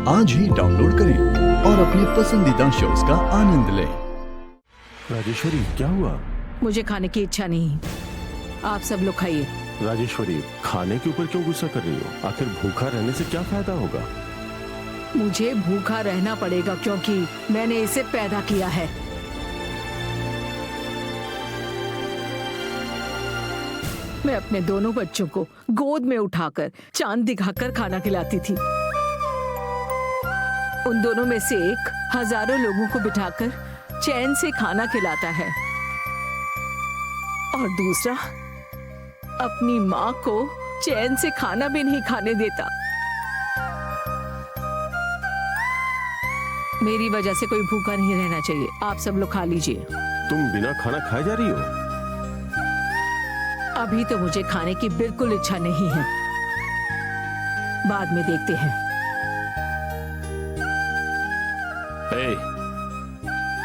आज ही डाउनलोड करें और अपने पसंदीदा शोज का आनंद लें। राजेश्वरी, क्या हुआ? मुझे खाने की इच्छा नहीं। आप सब लोग खाइए। राजेश्वरी, खाने के ऊपर क्यों गुस्सा कर रही हो? आखिर भूखा रहने से क्या फायदा होगा? मुझे भूखा रहना पड़ेगा क्योंकि मैंने इसे पैदा किया है। मैं अपने दोनों बच्चों को गोद में उठाकर चांद दिखाकर खाना खिलाती थी। उन दोनों में से एक हजारों लोगों को बिठाकर चैन से खाना खिलाता है और दूसरा अपनी माँ को चैन से खाना भी नहीं खाने देता। मेरी वजह से कोई भूखा नहीं रहना चाहिए। आप सब लोग खा लीजिए। तुम बिना खाना खाए जा रही हो? अभी तो मुझे खाने की बिल्कुल इच्छा नहीं है, बाद में देखते हैं।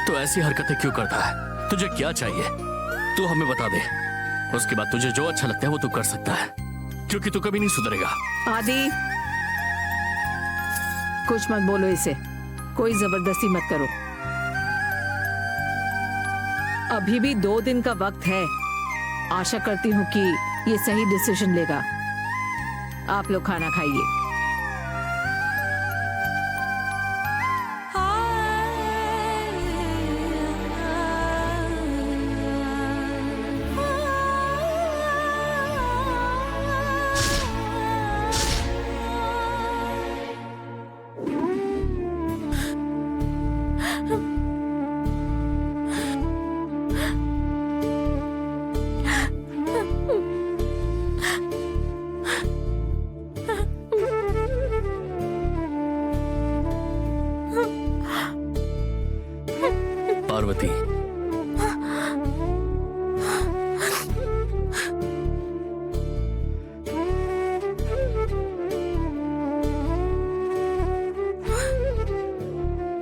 तू ऐसी हरकतें क्यों करता है? तुझे क्या चाहिए? तू हमें बता दे, उसके बाद तुझे जो अच्छा लगता है वो तू कर सकता है, क्योंकि तू कभी नहीं सुधरेगा। आदि, कुछ मत बोलो इसे, कोई जबरदस्ती मत करो। अभी भी 2 दिन का वक्त है। आशा करती हूँ कि ये सही डिसीजन लेगा। आप लोग खाना खाइए। पार्वती,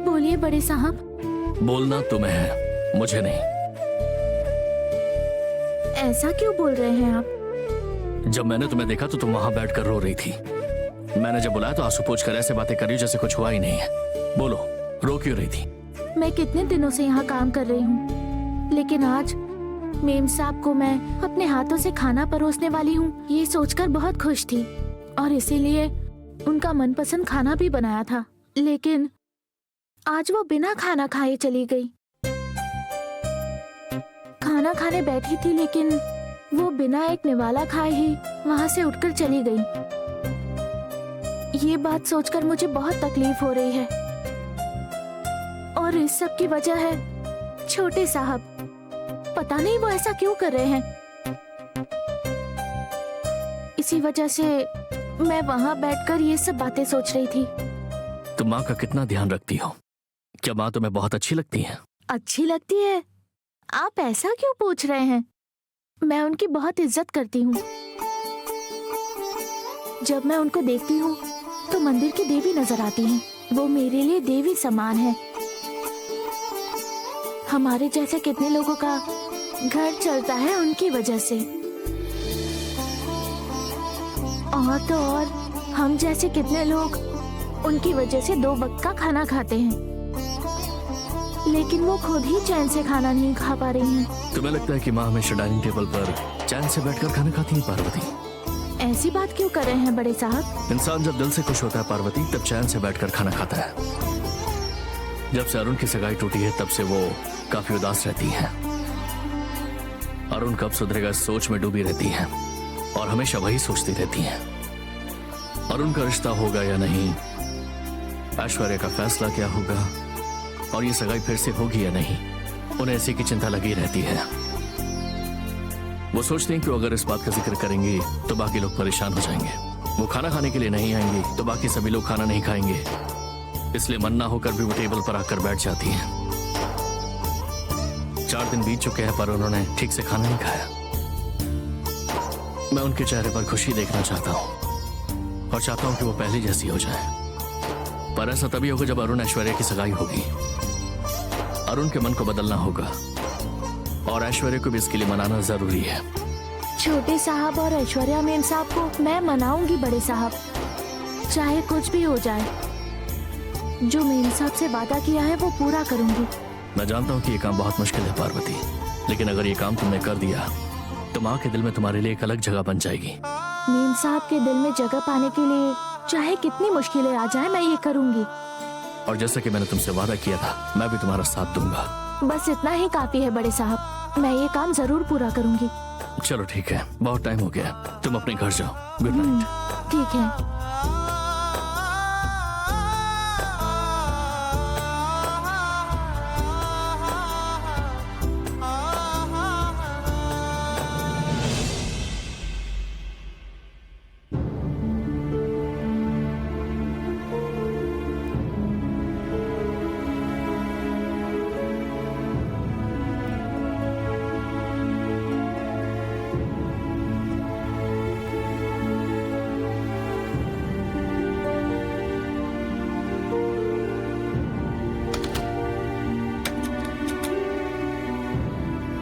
बोलिए बड़े साहब। बोलना तुम्हें है, मुझे नहीं। ऐसा क्यों बोल रहे हैं आप? जब मैंने तुम्हें देखा तो तुम वहां बैठकर रो रही थी। मैंने जब बुलाया तो आंसू पोंछकर ऐसे बातें कर रही जैसे कुछ हुआ ही नहीं है। बोलो, रो क्यों रही थी? मैं कितने दिनों से यहाँ काम कर रही हूँ, लेकिन आज मेम साहब को मैं अपने हाथों से खाना परोसने वाली हूँ, ये सोचकर बहुत खुश थी और इसीलिए उनका मनपसंद खाना भी बनाया था। लेकिन आज वो बिना खाना खाए चली गई। खाना खाने बैठी थी लेकिन वो बिना एक निवाला खाए ही वहाँ से उठकर चली गई। ये बात सोचकर मुझे बहुत तकलीफ हो रही है और इस सब की वजह है छोटे साहब। पता नहीं वो ऐसा क्यों कर रहे हैं। इसी वजह से मैं वहाँ बैठकर ये सब बातें सोच रही थी। तुम माँ का कितना ध्यान रखती हो? क्या माँ तुम्हें बहुत अच्छी लगती है? अच्छी लगती है? आप ऐसा क्यों पूछ रहे हैं? मैं उनकी बहुत इज्जत करती हूँ। जब मैं उनको देखती हूँ तो मंदिर की देवी नजर आती हैं। वो मेरे लिए देवी समान है। हमारे जैसे कितने लोगों का घर चलता है उनकी वजह से, और तो और हम जैसे कितने लोग उनकी वजह से 2 वक्त का खाना खाते हैं, लेकिन वो खुद ही चैन से खाना नहीं खा पा रही हैं। तुम्हें लगता है कि माँ हमेशा डाइनिंग टेबल पर चैन से बैठकर खाना खाती है? पार्वती, ऐसी बात क्यों कर रहे हैं बड़े साहब? इंसान जब दिल से खुश होता है पार्वती, तब चैन से बैठकर खाना खाता है। जब से अरुण की सगाई टूटी है तब से वो काफी उदास रहती है। अरुण कब सुधरेगा इस सोच में डूबी रहती है और हमेशा वही सोचती रहती है। अरुण का रिश्ता होगा या नहीं, ऐश्वर्या का फैसला क्या होगा, और ये सगाई फिर से होगी या नहीं, उन्हें इसी की चिंता लगी रहती है। वो सोचते हैं कि अगर इस बात का जिक्र करेंगे तो बाकी लोग परेशान हो जाएंगे। वो खाना खाने के लिए नहीं आएंगे तो बाकी सभी लोग खाना नहीं खाएंगे, इसलिए मन ना होकर भी वो टेबल पर आकर बैठ जाती हैं। 4 दिन बीत चुके हैं पर उन्होंने ठीक से खाना नहीं खाया। मैं उनके चेहरे पर खुशी देखना चाहता हूँ और चाहता हूँ कि वो पहले जैसी हो जाए, पर ऐसा तभी होगा जब अरुण ऐश्वर्या की सगाई होगी। अरुण के मन को बदलना होगा और ऐश्वर्या को भी इसके लिए मनाना जरूरी है। छोटे साहब और ऐश्वर्या मेम साहब को मैं मनाऊंगी बड़े साहब, चाहे कुछ भी हो जाए। जो मेम साहब से वादा किया है वो पूरा करूंगी। मैं जानता हूँ कि ये काम बहुत मुश्किल है पार्वती, लेकिन अगर ये काम तुमने कर दिया तो माँ के दिल में तुम्हारे लिए एक अलग जगह बन जाएगी। मेम साहब के दिल में जगह पाने के लिए चाहे कितनी मुश्किलें आ जाए मैं ये करूंगी। और जैसा कि मैंने तुमसे वादा किया था, मैं भी तुम्हारा साथ दूंगा। बस इतना ही काफी है बड़े साहब, मैं ये काम जरूर पूरा करूंगी। चलो ठीक है, बहुत टाइम हो गया, तुम अपने घर जाओ। Good night. ठीक है।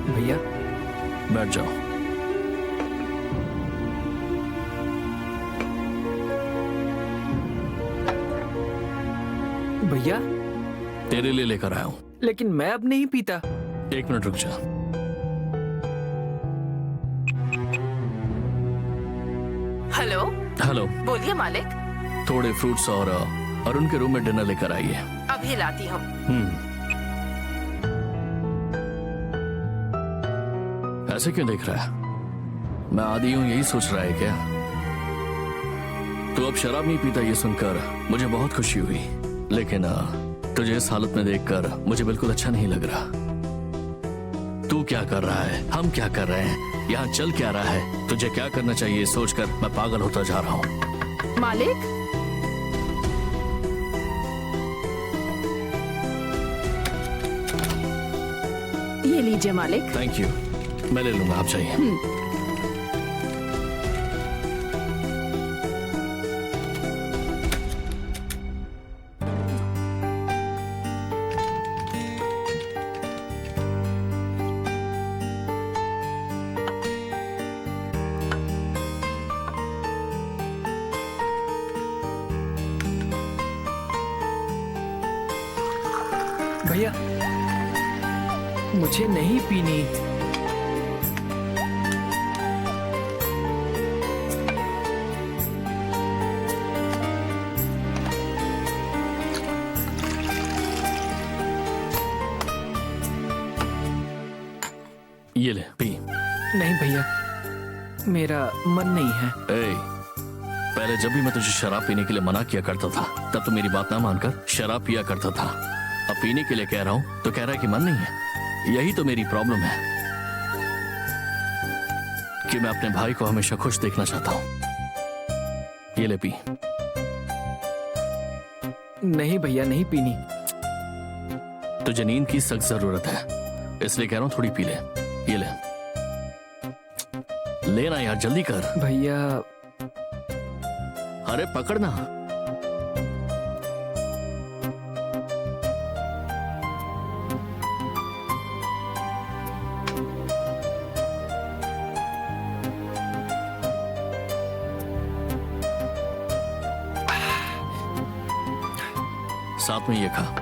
भैया बैठ जाओ। भैया, तेरे लिए लेकर आया हूँ। लेकिन मैं अब नहीं पीता। एक मिनट रुक जा। हेलो, हेलो, बोलिए मालिक। थोड़े फ्रूट्स और अरुण के रूम में डिनर लेकर आइए। अभी लाती हूँ। ऐसे क्यों देख रहा है? मैं आदि हूँ यही सोच रहा है क्या? तू अब शराब नहीं पीता ये सुनकर मुझे बहुत खुशी हुई, लेकिन तुझे इस हालत में देखकर मुझे बिल्कुल अच्छा नहीं लग रहा। तू क्या कर रहा है, हम क्या कर रहे हैं, यहाँ चल क्या रहा है, तुझे क्या करना चाहिए सोचकर मैं पागल होता जा रहा हूँ। मालिक, ये लीजिए मालिक। थैंक यू, मैं ले लूंगा, आप चाहिए। भैया, मुझे नहीं पीनी। ये ले पी। नहीं भैया, मेरा मन नहीं है। ए, पहले जब भी मैं तुझे शराब पीने के लिए मना किया करता था तब तो मेरी बात ना मानकर शराब पिया करता था। अब पीने के लिए कह रहा हूं तो कह रहा है कि मन नहीं है। यही तो मेरी प्रॉब्लम है कि मैं अपने भाई को हमेशा खुश देखना चाहता हूं। ये ले पी। नहीं भैया, नहीं पीनी। तुझे नींद की सख्त जरूरत है, इसलिए कह रहा हूं थोड़ी पी ले। ये ले, लेना यार, जल्दी कर। भैया, अरे पकड़ना। साथ में ये खा।